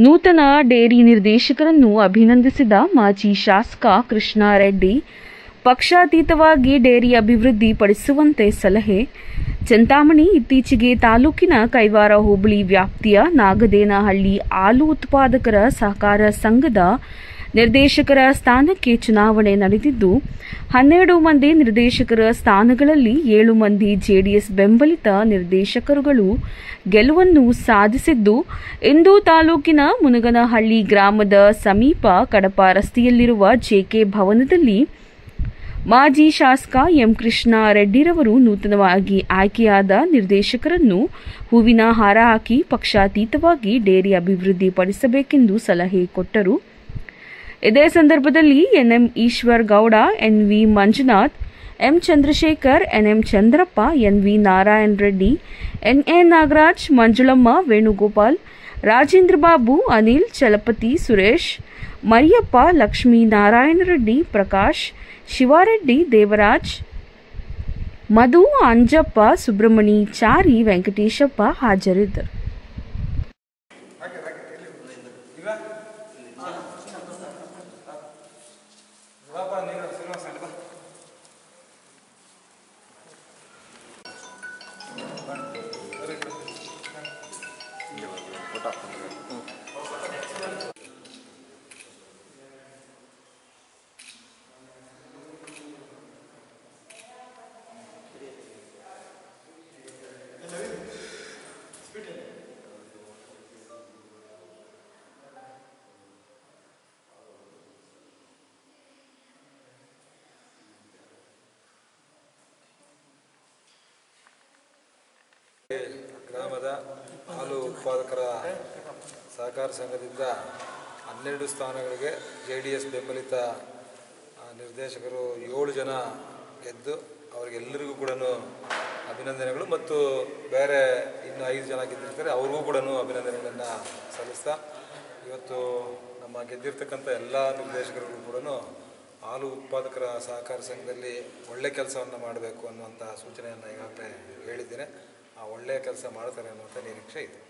ನೂತನ ಡೇರಿ ನಿರ್ದೇಶಕರನ್ನು ಅಭಿನಂದಿಸಿದ ಮಾಜಿ ಶಾಸಕ ಕೃಷ್ಣಾರೆಡ್ಡಿ, ಪಕ್ಷಾತೀತವಾಗಿ ಡೇರಿ ಅಭಿವೃದ್ಧಿ ಪಡಿಸುವಂತೆ ಸಲಹೆ. ಚಿಂತಾಮಣಿ ಇತ್ತೀಚೆಗೆ ತಾಲೂಕಿನ ಕೈವಾರ ಹೋಬಳಿ ವ್ಯಾಪ್ತಿಯ ನಾಗದೇನಹಳ್ಳಿ ಹಾಲು ಉತ್ಪಾದಕರ ಸಹಕಾರ ಸಂಘದ ನಿರ್ದೇಶಕರ ಸ್ಥಾನಕ್ಕೆ ಚುನಾವಣೆ ನಡೆದಿದ್ದು, 12 ಮಂದಿ ನಿರ್ದೇಶಕರ ಸ್ಥಾನಗಳಲ್ಲಿ 7 ಮಂದಿ ಜೆಡಿಎಸ್ ಬೆಂಬಲಿತ ನಿರ್ದೇಶಕರುಗಳು ಗೆಲುವನ್ನು ಸಾಧಿಸಿದ್ದು, ಇಂದು ತಾಲೂಕಿನ ಮುನಗನಹಳ್ಳಿ ಗ್ರಾಮದ ಸಮೀಪ ಕಡಪ ರಸ್ತೆಯಲ್ಲಿರುವ ಜೆಕೆ ಭವನದಲ್ಲಿ ಮಾಜಿ ಶಾಸಕ ಎಂ. ಕೃಷ್ಣಾರೆಡ್ಡಿರವರು ನೂತನವಾಗಿ ಆಯ್ಕೆಯಾದ ನಿರ್ದೇಶಕರನ್ನು ಹೂವಿನ ಹಾರ ಹಾಕಿ ಪಕ್ಷಾತೀತವಾಗಿ ಡೇರಿ ಅಭಿವೃದ್ಧಿ ಪಡಿಸಬೇಕೆಂದು ಸಲಹೆ ಕೊಟ್ಟರು. ಇದೇ ಸಂದರ್ಭದಲ್ಲಿ N M Eshwar Gowda, N V Manjunath, M. Chandrashekar, N M Chandrappa, N V Narayana Reddy, N A Nagaraj, Manjulamma, Venugopal, Rajendra Babu, Anil, Chalapathi, Suresh, Mariyappa, Lakshminarayana Reddy, Prakash, Shivareddy, Devaraj, Madhu, Anjappa, Subramani, Chari, Venkateshappa ಹಾಜರಿದ್ದರು. ಗ್ರಾಮದ ಹಾಲು ಉತ್ಪಾದಕರ ಸಹಕಾರ ಸಂಘದಿಂದ 12 ಸ್ಥಾನಗಳಿಗೆ JDS ಬೆಂಬಲಿತ ನಿರ್ದೇಶಕರು 7 ಜನ ಗೆದ್ದು ಅವರಿಗೆಲ್ಲರಿಗೂ ಕೂಡ ಅಭಿನಂದನೆಗಳು ಮತ್ತು ಬೇರೆ ಇನ್ನು 5 ಜನ ಗೆದ್ದಿರ್ತಾರೆ ಅವ್ರಿಗೂ ಕೂಡ ಅಭಿನಂದನೆಗಳನ್ನು ಸಲ್ಲಿಸ್ತಾ, ಇವತ್ತು ನಮ್ಮ ಗೆದ್ದಿರ್ತಕ್ಕಂಥ ಎಲ್ಲ ನಿರ್ದೇಶಕರಿಗೂ ಕೂಡ ಹಾಲು ಉತ್ಪಾದಕರ ಸಹಕಾರ ಸಂಘದಲ್ಲಿ ಒಳ್ಳೆ ಕೆಲಸವನ್ನು ಮಾಡಬೇಕು ಅನ್ನುವಂಥ ಸೂಚನೆಯನ್ನು ಈಗಾಗಲೇ ಹೇಳಿದ್ದೇನೆ. ಆ ಒಳ್ಳೆಯ ಕೆಲಸ ಮಾಡ್ತಾರೆ ಅನ್ನುವಂಥ ನಿರೀಕ್ಷೆ ಇದೆ.